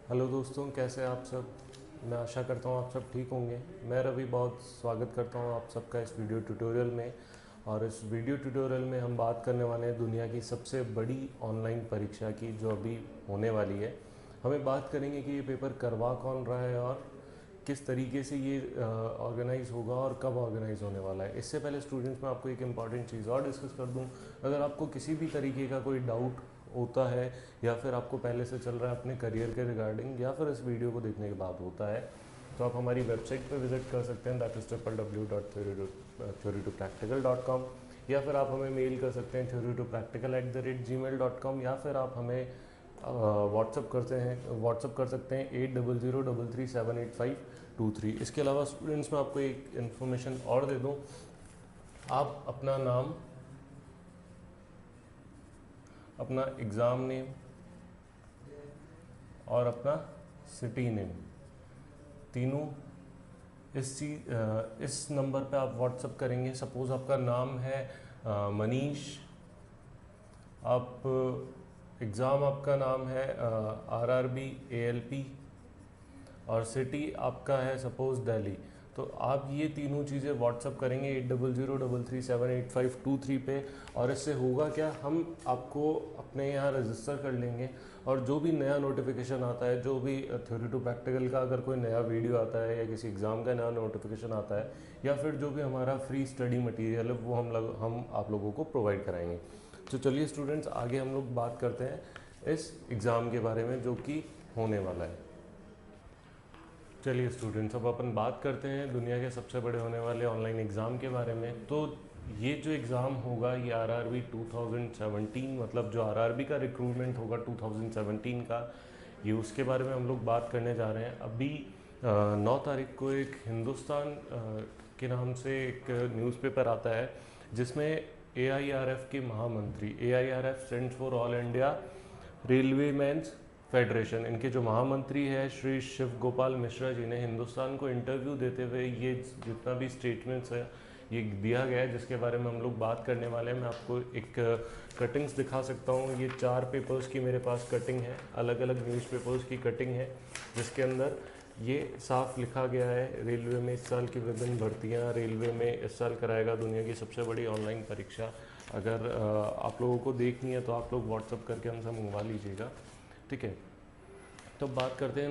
Hello दोस्तों, कैसे हैं आप सब। मैं आशा करता हूँ आप सब ठीक होंगे। मैं रवि बहुत स्वागत करता हूँ आप सबका इस वीडियो ट्यूटोरियल में। और इस वीडियो ट्यूटोरियल में हम बात करने वाले हैं दुनिया की सबसे बड़ी ऑनलाइन परीक्षा की, जो अभी होने वाली है। हमें बात करेंगे कि ये पेपर करवा कौन रहा है और किस तरीके से ये ऑर्गेनाइज होगा और कब ऑर्गेनाइज होने वाला है। इससे पहले स्टूडेंट्स, मैं आपको एक इम्पॉर्टेंट चीज़ और डिस्कस कर दूं। अगर आपको किसी भी तरीके का कोई डाउट होता है या फिर आपको पहले से चल रहा है अपने करियर के रिगार्डिंग, या फिर इस वीडियो को देखने के बाद होता है, तो आप हमारी वेबसाइट पर विजिट कर सकते हैं, दैट इज़ www.theory2practical.com। या फिर आप हमें मेल कर सकते हैं theory2practical@gmail.com, या फिर आप हमें व्हाट्सअप कर सकते हैं 8003378523। इसके अलावा स्टूडेंट्स, में आपको एक इन्फॉर्मेशन और दे दूं। आप अपना नाम, अपना एग्ज़ाम नेम और अपना सिटी नेम, तीनों इस नंबर पे आप व्हाट्सअप करेंगे। सपोज़ आपका नाम है मनीष, आप एग्ज़ाम आपका नाम है RRB ALP, और सिटी आपका है सपोज़ दिल्ली। तो आप ये तीनों चीज़ें व्हाट्सअप करेंगे 8003378523 पे। और इससे होगा क्या, हम आपको अपने यहाँ रजिस्टर कर लेंगे, और जो भी नया नोटिफिकेशन आता है, जो भी थ्योरी टू प्रैक्टिकल का अगर कोई नया वीडियो आता है, या किसी एग्ज़ाम का नया नोटिफिकेशन आता है, या फिर जो भी हमारा फ्री स्टडी मटेरियल है, वो हम आप लोगों को प्रोवाइड कराएंगे। तो चलिए स्टूडेंट्स, आगे हम लोग बात करते हैं इस एग्ज़ाम के बारे में जो कि होने वाला है। चलिए स्टूडेंट्स, अब अपन बात करते हैं दुनिया के सबसे बड़े होने वाले ऑनलाइन एग्ज़ाम के बारे में। तो ये जो एग्ज़ाम होगा, ये RRB 2017, मतलब जो RRB का रिक्रूटमेंट होगा 2017 का, ये उसके बारे में हम लोग बात करने जा रहे हैं। अभी 9 तारीख को एक हिंदुस्तान के नाम से एक न्यूज़पेपर आता है, जिसमें AIRF के महामंत्री, AIRF stands for all India railway men's federation, इनके जो महामंत्री है श्री शिव गोपाल मिश्रा जी ने हिंदुस्तान को इंटरव्यू देते हुए ये जितना भी स्टेटमेंट्स है ये दिया गया है, जिसके बारे में हम लोग बात करने वाले हैं। मैं आपको एक कटिंग्स दिखा सकता हूँ। ये 4 पेपर्स की मेरे पास कटिंग है, अलग अलग न्यूज़पेपर्स की कटिंग है, जिसके अंदर ये साफ लिखा गया है, रेलवे में इस साल की विभिन्न भर्तियाँ, रेलवे में इस साल कराएगा दुनिया की सबसे बड़ी ऑनलाइन परीक्षा। अगर आप लोगों को देखनी है तो आप लोग व्हाट्सअप करके हमसे मंगवा लीजिएगा, ठीक है। तो बात करते हैं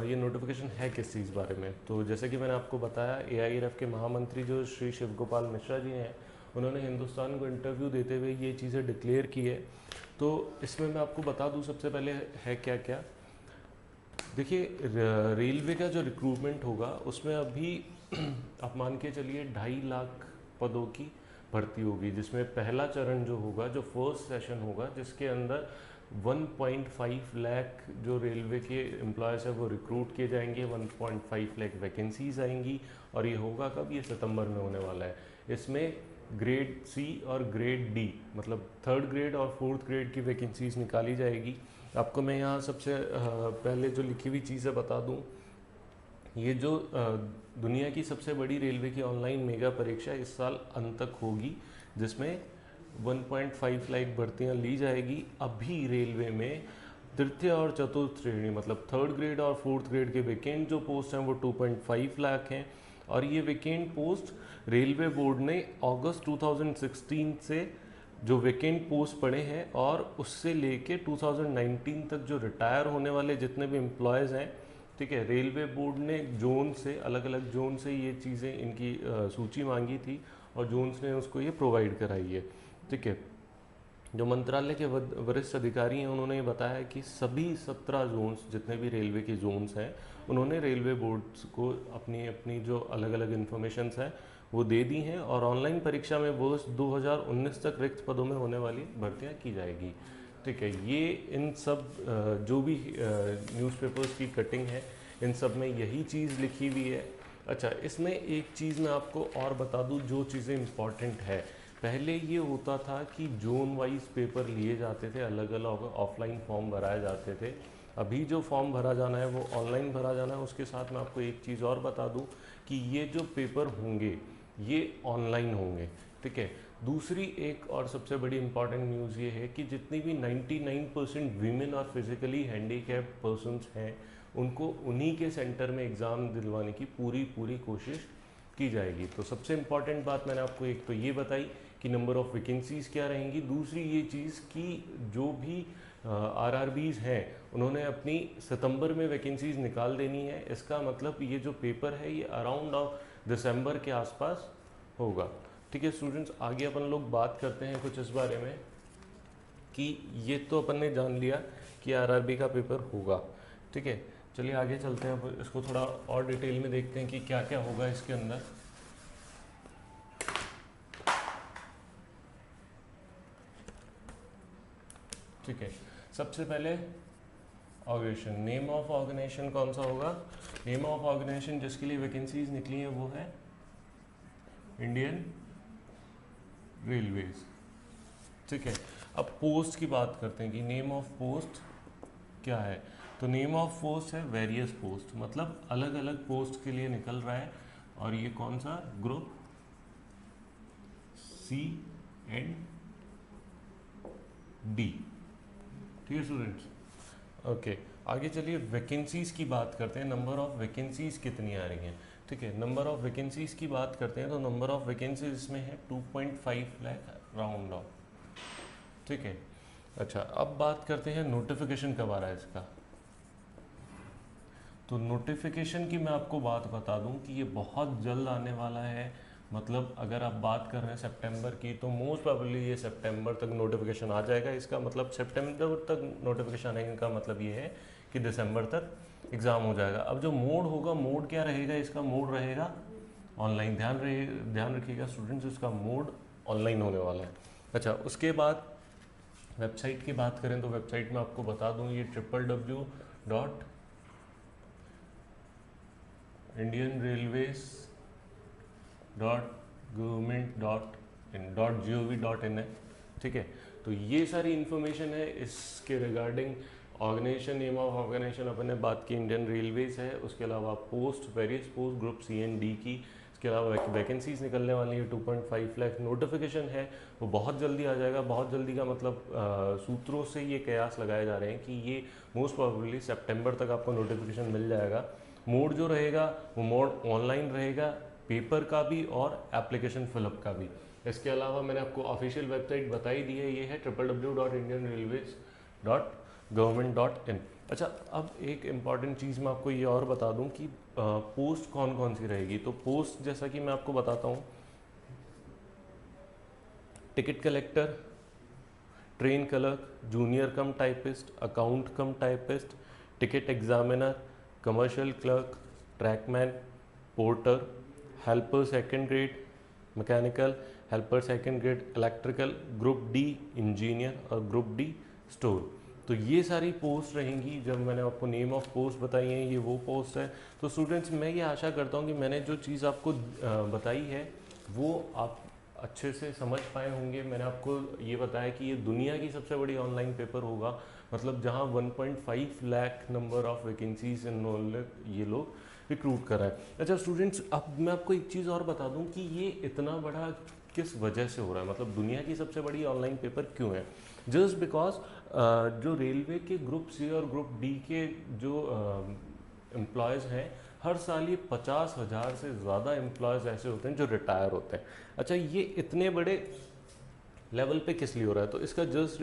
ये नोटिफिकेशन है किस चीज़ बारे में। तो जैसे कि मैंने आपको बताया, AIRF के महामंत्री जो श्री शिव गोपाल मिश्रा जी हैं, उन्होंने हिंदुस्तान को इंटरव्यू देते हुए ये चीज़ें डिक्लेयर की है। तो इसमें मैं आपको बता दूं सबसे पहले है क्या क्या। देखिए, रेलवे का जो रिक्रूटमेंट होगा उसमें अभी आप मान के चलिए 2.5 लाख पदों की भर्ती होगी, जिसमें पहला चरण जो होगा, जो फर्स्ट सेशन होगा, जिसके अंदर 1.5 लाख जो रेलवे के एम्प्लॉयज़ है वो रिक्रूट किए जाएंगे, 1.5 लाख वैकेंसीज आएंगी। और ये होगा कब, ये सितंबर में होने वाला है। इसमें ग्रेड C और ग्रेड D, मतलब 3rd ग्रेड और 4th ग्रेड की वैकेंसीज निकाली जाएगी। आपको मैं यहाँ सबसे पहले जो लिखी हुई चीज़ें बता दूँ, ये जो दुनिया की सबसे बड़ी रेलवे की ऑनलाइन मेगा परीक्षा इस साल अंत तक होगी, जिसमें 1.5 लाख भर्तियाँ ली जाएगी। अभी रेलवे में तृतीय और चतुर्थ श्रेणी, मतलब 3rd ग्रेड और 4th ग्रेड के वैकेंट जो पोस्ट हैं वो 2.5 लाख हैं। और ये वैकेंट पोस्ट रेलवे बोर्ड ने अगस्त 2016 से जो वैकेंट पोस्ट पड़े हैं, और उससे लेके 2019 तक जो रिटायर होने वाले जितने भी एम्प्लॉयज़ हैं, ठीक है, रेलवे बोर्ड ने जोन से, अलग अलग जोन से ये चीज़ें, इनकी सूची मांगी थी, और जोन्स ने उसको ये प्रोवाइड कराई है, ठीक है। जो मंत्रालय के वरिष्ठ अधिकारी हैं, उन्होंने ये बताया कि सभी 17 जोन्स, जितने भी रेलवे के जोन्स हैं, उन्होंने रेलवे बोर्ड्स को अपनी अपनी जो अलग अलग इन्फॉर्मेशंस हैं वो दे दी हैं। और ऑनलाइन परीक्षा में वर्ष 2019 तक रिक्त पदों में होने वाली भर्तियां की जाएगी, ठीक है। ये इन सब जो भी न्यूज़पेपर्स की कटिंग है, इन सब में यही चीज़ लिखी हुई है। अच्छा, इसमें एक चीज़ मैं आपको और बता दूं जो चीज़ें इम्पॉर्टेंट है। पहले ये होता था कि जोन वाइज पेपर लिए जाते थे, अलग अलग ऑफलाइन फॉर्म भराए जाते थे। अभी जो फॉर्म भरा जाना है वो ऑनलाइन भरा जाना है। उसके साथ मैं आपको एक चीज़ और बता दूं कि ये जो पेपर होंगे ये ऑनलाइन होंगे, ठीक है। दूसरी एक और सबसे बड़ी इंपॉर्टेंट न्यूज़ ये है कि जितनी भी 99% वीमेन और फिजिकली हैंडीकैप पर्सन्स हैं उनको उन्हीं के सेंटर में एग्ज़ाम दिलवाने की पूरी पूरी कोशिश की जाएगी। तो सबसे इम्पॉर्टेंट बात मैंने आपको एक तो ये बताई कि नंबर ऑफ़ वैकेंसीज़ क्या रहेंगी। दूसरी ये चीज़ कि जो भी आरआरबीज़ हैं उन्होंने अपनी सितंबर में वैकेंसीज़ निकाल देनी है। इसका मतलब ये जो पेपर है ये अराउंड ऑफ दिसंबर के आसपास होगा। ठीक है स्टूडेंट्स, आगे अपन लोग बात करते हैं कुछ इस बारे में कि ये तो अपन ने जान लिया कि आरआरबी का पेपर होगा। ठीक है, चलिए आगे चलते हैं। अब इसको थोड़ा और डिटेल में देखते हैं कि क्या क्या होगा इसके अंदर। ठीक है, सबसे पहले ऑर्गेनाइजेशन, नेम ऑफ ऑर्गेनाइजेशन कौन सा होगा? नेम ऑफ ऑर्गेनाइजेशन जिसके लिए वैकेंसीज निकली है वो है इंडियन रेलवेज। ठीक है, अब पोस्ट की बात करते हैं कि नेम ऑफ पोस्ट क्या है। तो नेम ऑफ पोस्ट है वेरियस पोस्ट, मतलब अलग अलग पोस्ट के लिए निकल रहा है। और ये कौन सा? Group C and D. ठीक है स्टूडेंट्स, ओके आगे चलिए वैकेंसीज की बात करते हैं। नंबर ऑफ वैकेंसीज कितनी आ रही हैं? ठीक है, नंबर ऑफ वैकेंसीज की बात करते हैं तो नंबर ऑफ वैकेंसीज इसमें है 2.5 लाख राउंड ऑफ। ठीक है, अच्छा अब बात करते हैं नोटिफिकेशन कब आ रहा है इसका। तो नोटिफिकेशन की मैं आपको बात बता दूं कि ये बहुत जल्द आने वाला है। मतलब अगर आप बात कर रहे हैं सितंबर की तो मोस्ट प्रोबेबली ये सितंबर तक नोटिफिकेशन आ जाएगा। इसका मतलब सितंबर तक नोटिफिकेशन आने का मतलब ये है कि दिसंबर तक एग्ज़ाम हो जाएगा। अब जो मोड होगा, मोड क्या रहेगा इसका? मोड रहेगा ऑनलाइन। ध्यान रखिएगा स्टूडेंट्स, इसका मोड ऑनलाइन होने वाला है। अच्छा, उसके बाद वेबसाइट की बात करें तो वेबसाइट में आपको बता दूं ये www.indianrailways.government.in है। ठीक है, तो ये सारी इन्फॉर्मेशन है इसके regarding. Organization, name of organization अपन ने बात की, इंडियन रेलवेज है। उसके अलावा post, various post, group C and D की। इसके अलावा वैकेंसीज निकलने वाली है 2.5 लाख। नोटिफिकेशन है वो बहुत जल्दी आ जाएगा। बहुत जल्दी का मतलब सूत्रों से ये कयास लगाए जा रहे हैं कि ये मोस्ट प्रोबेबली सितंबर तक आपको नोटिफिकेशन मिल जाएगा। मोड जो रहेगा वो मोड ऑनलाइन रहेगा, पेपर का भी और एप्लीकेशन फिलअप का भी। इसके अलावा मैंने आपको ऑफिशियल वेबसाइट बताई दी है, ये है www.indianrailways.government.in। अच्छा, अब एक इम्पॉर्टेंट चीज़ मैं आपको ये और बता दूं कि पोस्ट कौन कौन सी रहेगी। तो पोस्ट जैसा कि मैं आपको बताता हूँ, ticket collector, train clerk, junior कम टाइपिस्ट, अकाउंट कम typist, ticket examiner, commercial clerk, trackman, porter, helper second grade mechanical, helper second grade electrical, group D engineer और ग्रुप डी स्टोर। तो ये सारी पोस्ट रहेंगी। जब मैंने आपको नेम ऑफ पोस्ट बताई हैं ये वो पोस्ट है। तो स्टूडेंट्स, मैं ये आशा करता हूँ कि मैंने जो चीज़ आपको बताई है वो आप अच्छे से समझ पाए होंगे। मैंने आपको ये बताया कि ये दुनिया की सबसे बड़ी ऑनलाइन पेपर होगा, मतलब जहाँ 1.5 लाख नंबर ऑफ वैकेंसीज इन्होंने ये लोग रिक्रूट करा है। अच्छा स्टूडेंट्स, अब मैं आपको एक चीज़ और बता दूं कि ये इतना बड़ा किस वजह से हो रहा है, मतलब दुनिया की सबसे बड़ी ऑनलाइन पेपर क्यों है। जस्ट बिकॉज जो रेलवे के ग्रुप सी और ग्रुप डी के जो एम्प्लॉयज़ हैं, हर साल ये 50,000 से ज़्यादा एम्प्लॉयज़ ऐसे होते हैं जो रिटायर होते हैं। अच्छा, ये इतने बड़े लेवल पे किस लिए हो रहा है? तो इसका जस्ट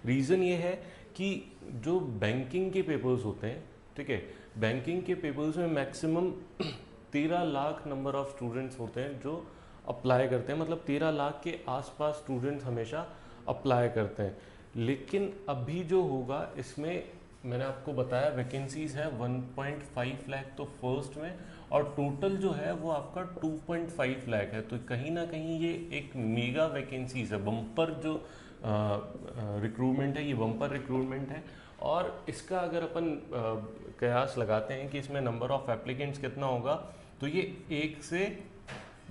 रीज़न ये है कि जो बैंकिंग के पेपर्स होते हैं, ठीक है, बैंकिंग के पेपर्स में maximum 13 lakh number of students होते हैं जो अप्लाई करते हैं। मतलब 13 लाख के आसपास स्टूडेंट्स हमेशा अप्लाई करते हैं। लेकिन अभी जो होगा इसमें मैंने आपको बताया वैकेंसीज है 1.5 लाख तो फर्स्ट में, और टोटल जो है वो आपका 2.5 लाख है। तो कहीं ना कहीं ये एक मेगा वैकेंसीज है, बम्पर जो रिक्रूटमेंट है, ये बम्पर रिक्रूटमेंट है। और इसका अगर अपन कयास लगाते हैं कि इसमें नंबर ऑफ एप्लीकेंट्स कितना होगा, तो ये 1 से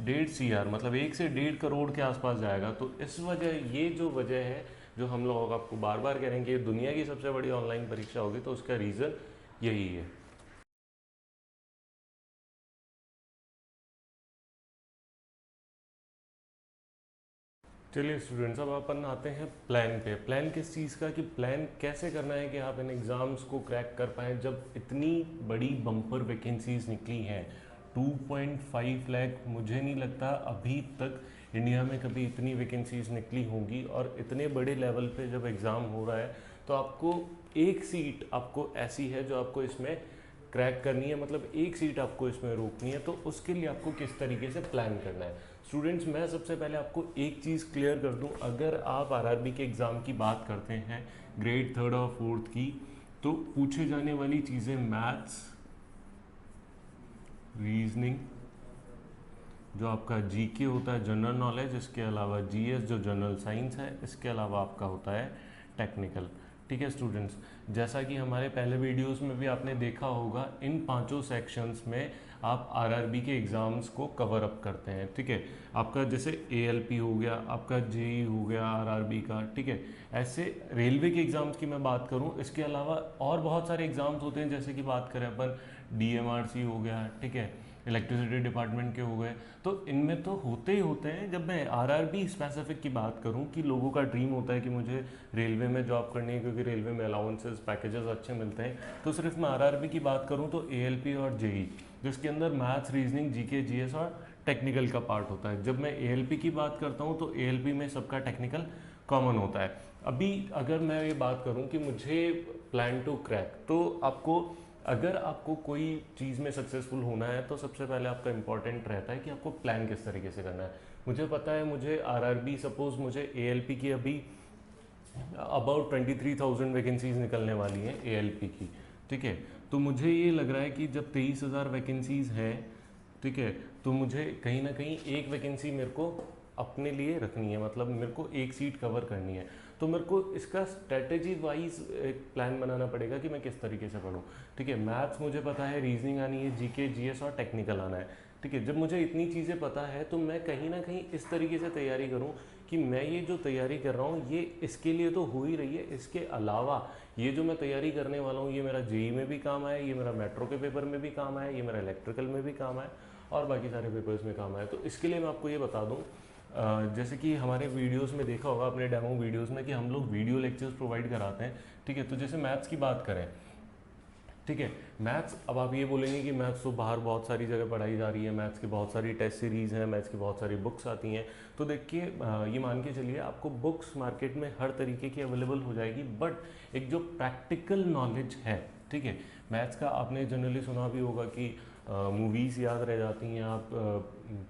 1.5 CR, मतलब 1 से 1.5 करोड़ के आसपास जाएगा। तो इस वजह, ये जो वजह है जो हम लोग आपको बार बार कह रहे हैं कि दुनिया की सबसे बड़ी ऑनलाइन परीक्षा होगी, तो उसका रीज़न यही है। चलिए स्टूडेंट्स, अब अपन आते हैं प्लान पे। प्लान किस चीज़ का, कि प्लान कैसे करना है कि आप इन एग्ज़ाम्स को क्रैक कर पाएँ जब इतनी बड़ी बम्पर वैकेंसीज निकली हैं। 2.5 लाख, मुझे नहीं लगता अभी तक इंडिया में कभी इतनी वैकेंसीज निकली होंगी। और इतने बड़े लेवल पे जब एग्ज़ाम हो रहा है तो आपको एक सीट आपको ऐसी है जो आपको इसमें क्रैक करनी है, मतलब एक सीट आपको इसमें रोकनी है। तो उसके लिए आपको किस तरीके से प्लान करना है स्टूडेंट्स, मैं सबसे पहले आपको एक चीज़ क्लियर कर दूं। अगर आप आरआरबी के एग्ज़ाम की बात करते हैं ग्रेड 3rd और 4th की, तो पूछे जाने वाली चीज़ें मैथ्स, रीजनिंग, जो आपका जीके होता है जनरल नॉलेज, इसके अलावा जीएस जो जनरल साइंस है, इसके अलावा आपका होता है टेक्निकल। ठीक है स्टूडेंट्स, जैसा कि हमारे पहले वीडियोस में भी आपने देखा होगा, इन पांचों सेक्शंस में आप आरआरबी के एग्ज़ाम्स को कवर अप करते हैं। ठीक है, आपका जैसे एएलपी हो गया, आपका जेई हो गया आरआरबी का। ठीक है, ऐसे रेलवे के एग्ज़ाम्स की मैं बात करूं, इसके अलावा और बहुत सारे एग्ज़ाम्स होते हैं, जैसे कि बात करें अपन डीएमआरसी हो गया, ठीक है, इलेक्ट्रिसिटी डिपार्टमेंट के हो गए। तो इनमें तो होते ही होते हैं। जब मैं आरआरबी स्पेसिफिक की बात करूं कि लोगों का ड्रीम होता है कि मुझे रेलवे में जॉब करनी है क्योंकि रेलवे में अलाउंसेस पैकेजेस अच्छे मिलते हैं, तो सिर्फ मैं आरआरबी की बात करूं तो एएलपी और जेई, जिसके अंदर मैथ्स, रीजनिंग, जीके, जीएस और टेक्निकल का पार्ट होता है। जब मैं एएलपी की बात करता हूं तो एएलपी में सबका टेक्निकल कॉमन होता है। अभी अगर मैं ये बात करूं कि मुझे प्लान टू क्रैक, तो आपको, अगर आपको कोई चीज़ में सक्सेसफुल होना है तो सबसे पहले आपका इंपॉर्टेंट रहता है कि आपको प्लान किस तरीके से करना है। मुझे पता है, मुझे आरआरबी, सपोज मुझे एएलपी की अभी अबाउट 23,000 वैकेंसीज निकलने वाली हैं एएलपी की। ठीक है, तो मुझे ये लग रहा है कि जब 23,000 वैकेंसीज हैं, ठीक है, तो मुझे कहीं ना कहीं एक वैकेंसी मेरे को अपने लिए रखनी है, मतलब मेरे को एक सीट कवर करनी है। तो मेरे को इसका स्ट्रेटेजी वाइज एक प्लान बनाना पड़ेगा कि मैं किस तरीके से पढूं। ठीक है, मैथ्स मुझे पता है, रीजनिंग आनी है, जीके, जीएस और टेक्निकल आना है। ठीक है, जब मुझे इतनी चीज़ें पता है तो मैं कहीं ना कहीं इस तरीके से तैयारी करूं कि मैं ये जो तैयारी कर रहा हूँ ये इसके लिए तो हो ही रही है, इसके अलावा ये जो मैं तैयारी करने वाला हूँ ये मेरा जेई में भी काम आए, ये मेरा मेट्रो के पेपर में भी काम आए, ये मेरा इलेक्ट्रिकल में भी काम आए और बाकी सारे पेपर्स में काम आए। तो इसके लिए मैं आपको ये बता दूँ, जैसे कि हमारे वीडियोस में देखा होगा अपने डेमो वीडियोस में कि हम लोग वीडियो लेक्चर्स प्रोवाइड कराते हैं। ठीक है, तो जैसे मैथ्स की बात करें, ठीक है, मैथ्स, अब आप ये बोलेंगे कि मैथ्स तो बाहर बहुत सारी जगह पढ़ाई जा रही है, मैथ्स की बहुत सारी टेस्ट सीरीज़ हैं, मैथ्स की बहुत सारी बुक्स आती हैं। तो देखिए, ये मान के चलिए आपको बुक्स मार्केट में हर तरीके की अवेलेबल हो जाएगी, बट एक जो प्रैक्टिकल नॉलेज है, ठीक है, मैथ्स का आपने जनरली सुना भी होगा कि मूवीज़ याद रह जाती हैं, आप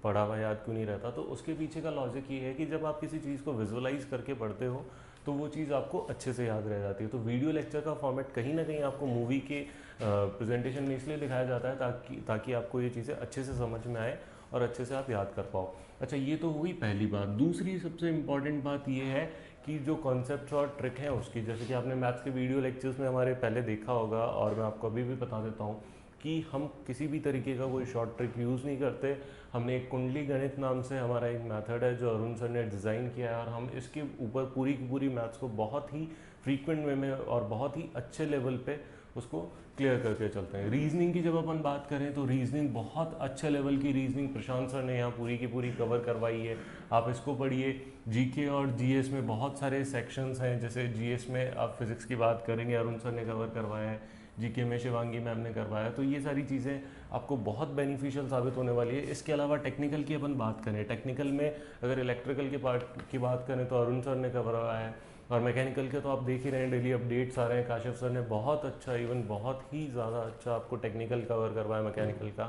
पढ़ा हुआ याद क्यों नहीं रहता। तो उसके पीछे का लॉजिक ये है कि जब आप किसी चीज़ को विजुअलाइज करके पढ़ते हो तो वो चीज़ आपको अच्छे से याद रह जाती है। तो वीडियो लेक्चर का फॉर्मेट कहीं ना कहीं आपको मूवी के प्रेजेंटेशन में इसलिए दिखाया जाता है ताकि आपको ये चीज़ें अच्छे से समझ में आए और अच्छे से आप याद कर पाओ। अच्छा, ये तो हुई पहली बात। दूसरी सबसे इम्पॉर्टेंट बात ये है कि जो कॉन्सेप्ट और ट्रिक है उसकी, जैसे कि आपने मैथ्स के वीडियो लेक्चर्स में हमारे पहले देखा होगा और मैं आपको अभी भी बता देता हूँ कि हम किसी भी तरीके का कोई शॉर्ट ट्रिक यूज़ नहीं करते। हमने एक कुंडली गणित नाम से हमारा एक मेथड है जो अरुण सर ने डिज़ाइन किया है और हम इसके ऊपर पूरी की पूरी मैथ्स को बहुत ही फ्रीक्वेंट वे में और बहुत ही अच्छे लेवल पे उसको क्लियर करके चलते हैं। रीजनिंग की जब अपन बात करें तो रीजनिंग, बहुत अच्छे लेवल की रीजनिंग प्रशांत सर ने यहाँ पूरी की पूरी कवर करवाई है, आप इसको पढ़िए। जीके और जीएस में बहुत सारे सेक्शंस हैं, जैसे जीएस में आप फिजिक्स की बात करेंगे, अरुण सर ने कवर करवाया है, जीके में शिवांगी मैम ने करवाया। तो ये सारी चीज़ें आपको बहुत बेनिफिशियल साबित होने वाली है। इसके अलावा टेक्निकल की अपन बात करें, टेक्निकल में अगर इलेक्ट्रिकल के पार्ट की बात करें तो अरुण सर ने करवाया है, और मैकेनिकल के तो आप देख ही रहे हैं, डेली अपडेट्स आ रहे हैं। काशिफ सर ने बहुत अच्छा, इवन बहुत ही ज़्यादा अच्छा आपको टेक्निकल कवर करवाया मैकेनिकल का।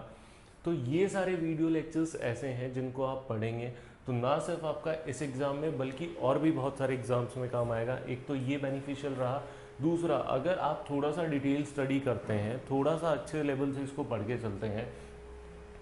तो ये सारे वीडियो लेक्चर्स ऐसे हैं जिनको आप पढ़ेंगे तो ना सिर्फ आपका इस एग्ज़ाम में बल्कि और भी बहुत सारे एग्ज़ाम्स में काम आएगा। एक तो ये बेनिफिशियल रहा। दूसरा, अगर आप थोड़ा सा डिटेल स्टडी करते हैं, थोड़ा सा अच्छे लेवल से इसको पढ़ के चलते हैं,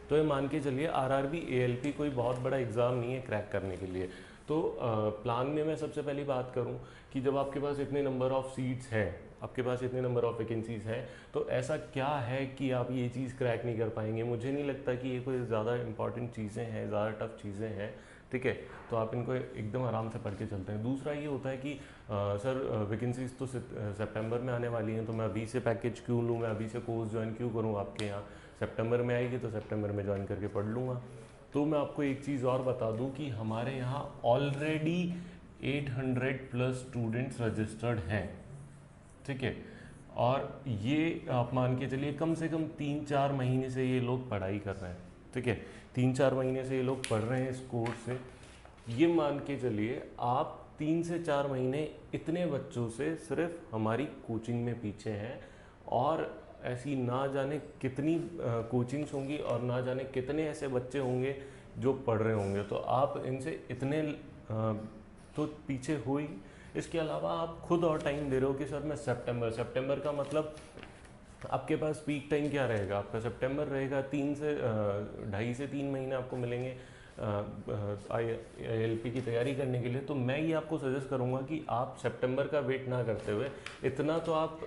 तो ये मान के चलिए आरआरबी एएलपी कोई बहुत बड़ा एग्ज़ाम नहीं है क्रैक करने के लिए। तो प्लान में मैं सबसे पहली बात करूं कि जब आपके पास इतने नंबर ऑफ़ सीट्स हैं, आपके पास इतने नंबर ऑफ़ वैकेंसीज़ हैं, तो ऐसा क्या है कि आप ये चीज़ क्रैक नहीं कर पाएंगे। मुझे नहीं लगता कि ये कोई ज़्यादा इंपॉर्टेंट चीज़ें हैं, ज़्यादा टफ चीज़ें हैं। ठीक है, तो आप इनको एकदम आराम से पढ़ के चलते हैं। दूसरा ये होता है कि सर वैकेंसीज तो सितंबर में आने वाली हैं, तो मैं अभी से पैकेज क्यों लूँ, मैं अभी से कोर्स ज्वाइन क्यों करूँ आपके यहाँ, सितंबर में आएगी तो सितंबर में ज्वाइन करके पढ़ लूँगा। तो मैं आपको एक चीज़ और बता दूं कि हमारे यहाँ ऑलरेडी 800 प्लस स्टूडेंट्स रजिस्टर्ड हैं, ठीक है। और ये आप मान के चलिए कम से कम 3-4 महीने से ये लोग पढ़ाई कर रहे हैं, ठीक है। 3-4 महीने से ये लोग पढ़ रहे हैं इस कोर्स से। ये मान के चलिए आप 3 से 4 महीने इतने बच्चों से सिर्फ हमारी कोचिंग में पीछे हैं, और ऐसी ना जाने कितनी कोचिंग्स होंगी और ना जाने कितने ऐसे बच्चे होंगे जो पढ़ रहे होंगे। तो आप इनसे इतने तो पीछे हो ही। इसके अलावा आप खुद और टाइम दे रहे हो कि सर मैं सितंबर का मतलब आपके पास पीक टाइम क्या रहेगा, आपका सितंबर रहेगा। 2.5 से 3 महीने आपको मिलेंगे ILP की तैयारी करने के लिए। तो मैं ये आपको सजेस्ट करूँगा कि आप सितंबर का वेट ना करते हुए, इतना तो आप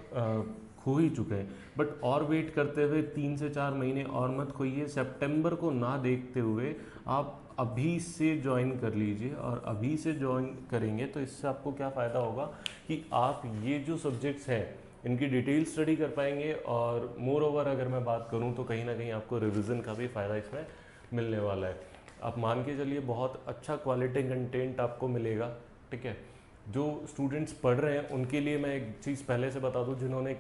खो ही चुके हैं, बट और वेट करते हुए 3 से 4 महीने और मत खोइए। सितंबर को ना देखते हुए आप अभी से ज्वाइन कर लीजिए, और अभी से ज्वाइन करेंगे तो इससे आपको क्या फ़ायदा होगा कि आप ये जो सब्जेक्ट्स हैं इनकी डिटेल स्टडी कर पाएंगे। और मोर ओवर अगर मैं बात करूं तो कहीं ना कहीं आपको रिवीजन का भी फ़ायदा इसमें मिलने वाला है। आप मान के चलिए बहुत अच्छा क्वालिटी कंटेंट आपको मिलेगा, ठीक है। जो स्टूडेंट्स पढ़ रहे हैं उनके लिए मैं एक चीज़ पहले से बता दूं, जिन्होंने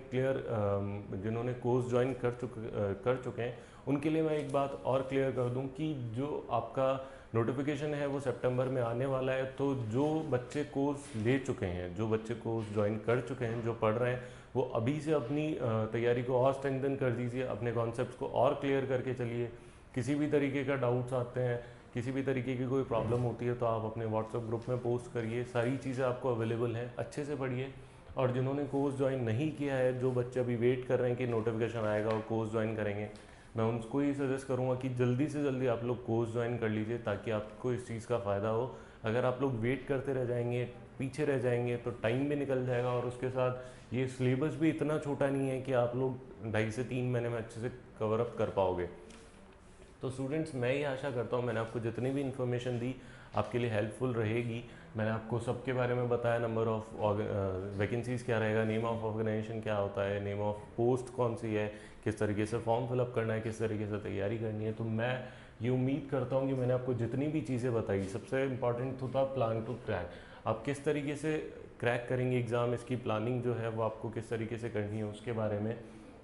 कोर्स ज्वाइन कर चुके हैं उनके लिए मैं एक बात और क्लियर कर दूं कि जो आपका नोटिफिकेशन है वो सितंबर में आने वाला है। तो जो बच्चे कोर्स ले चुके हैं, जो बच्चे कोर्स ज्वाइन कर चुके हैं, जो पढ़ रहे हैं, वो अभी से अपनी तैयारी को और स्ट्रेंथन कर दीजिए, अपने कॉन्सेप्ट्स को और क्लियर करके चलिए। किसी भी तरीके का डाउट्स आते हैं, किसी भी तरीके की कोई प्रॉब्लम होती है तो आप अपने व्हाट्सएप ग्रुप में पोस्ट करिए, सारी चीज़ें आपको अवेलेबल हैं, अच्छे से पढ़िए। और जिन्होंने कोर्स ज्वाइन नहीं किया है, जो बच्चे अभी वेट कर रहे हैं कि नोटिफिकेशन आएगा और कोर्स ज्वाइन करेंगे, मैं उनको ही सजेस्ट करूँगा कि जल्दी से जल्दी आप लोग कोर्स ज्वाइन कर लीजिए ताकि आपको इस चीज़ का फ़ायदा हो। अगर आप लोग वेट करते रह जाएंगे, पीछे रह जाएंगे, तो टाइम भी निकल जाएगा, और उसके साथ ये सिलेबस भी इतना छोटा नहीं है कि आप लोग 2.5 से 3 महीने में अच्छे से कवर अप कर पाओगे। तो स्टूडेंट्स, मैं ये आशा करता हूँ मैंने आपको जितनी भी इन्फॉर्मेशन दी आपके लिए हेल्पफुल रहेगी। मैंने आपको सबके बारे में बताया, नंबर ऑफ़ वैकेंसीज़ क्या रहेगा, नेम ऑफ़ ऑर्गेनाइजेशन क्या होता है, नेम ऑफ़ पोस्ट कौन सी है, किस तरीके से फॉर्म फिलअप करना है, किस तरीके से तैयारी करनी है। तो मैं ये उम्मीद करता हूँ कि मैंने आपको जितनी भी चीज़ें बताई, सबसे इम्पॉर्टेंट तो था प्लान टू क्रैक। आप किस तरीके से क्रैक करेंगे एग्ज़ाम, इसकी प्लानिंग जो है वो आपको किस तरीके से करनी है उसके बारे में।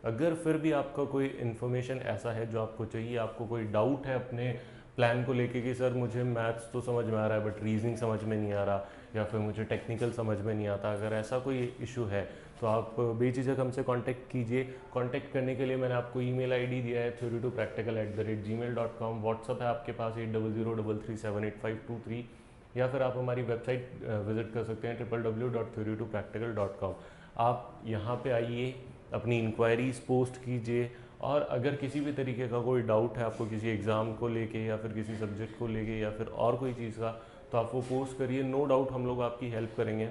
अगर फिर भी आपका कोई इन्फॉर्मेशन ऐसा है जो आपको चाहिए, आपको कोई डाउट है अपने प्लान को लेके कि सर मुझे मैथ्स तो समझ में आ रहा है बट रीजनिंग समझ में नहीं आ रहा, या फिर मुझे टेक्निकल समझ में नहीं आता, अगर ऐसा कोई इशू है तो आप बेझिझक हमसे कांटेक्ट कीजिए। कांटेक्ट करने के लिए मैंने आपको ईमेल आईडी दिया है theory2practical@gmail.com। व्हाट्सअप है आपके पास 8003378523, या फिर आप हमारी वेबसाइट विजिट कर सकते हैं www.theory2practical.com। आप यहाँ पे आइए, अपनी इंक्वायरीज़ पोस्ट कीजिए, और अगर किसी भी तरीके का कोई डाउट है आपको किसी एग्ज़ाम को लेके या फिर किसी सब्जेक्ट को लेके या फिर और कोई चीज़ का, तो आप वो पोस्ट करिए। नो डाउट हम लोग आपकी हेल्प करेंगे,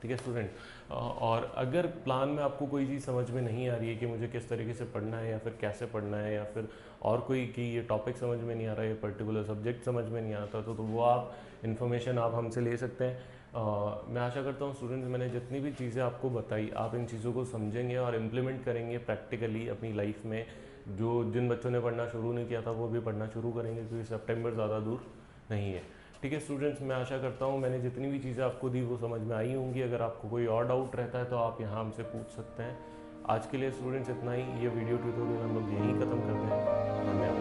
ठीक है स्टूडेंट। और अगर प्लान में आपको कोई चीज़ समझ में नहीं आ रही है कि मुझे किस तरीके से पढ़ना है या फिर कैसे पढ़ना है, या फिर और कोई कि ये टॉपिक समझ में नहीं आ रहा है, ये पर्टिकुलर सब्जेक्ट समझ में नहीं आता, तो वो आप इन्फॉर्मेशन आप हमसे ले सकते हैं। मैं आशा करता हूँ स्टूडेंट्स, मैंने जितनी भी चीज़ें आपको बताई आप इन चीज़ों को समझेंगे और इम्प्लीमेंट करेंगे प्रैक्टिकली अपनी लाइफ में। जिन बच्चों ने पढ़ना शुरू नहीं किया था वो भी पढ़ना शुरू करेंगे, क्योंकि सितंबर ज़्यादा दूर नहीं है, ठीक है स्टूडेंट्स। मैं आशा करता हूँ मैंने जितनी भी चीज़ें आपको दी वो समझ में आई होंगी। अगर आपको कोई और डाउट रहता है तो आप यहाँ हमसे पूछ सकते हैं। आज के लिए स्टूडेंट्स इतना ही। ये वीडियो ट्यूटोरियल हम लोग यहीं ख़त्म करते हैं। धन्यवाद।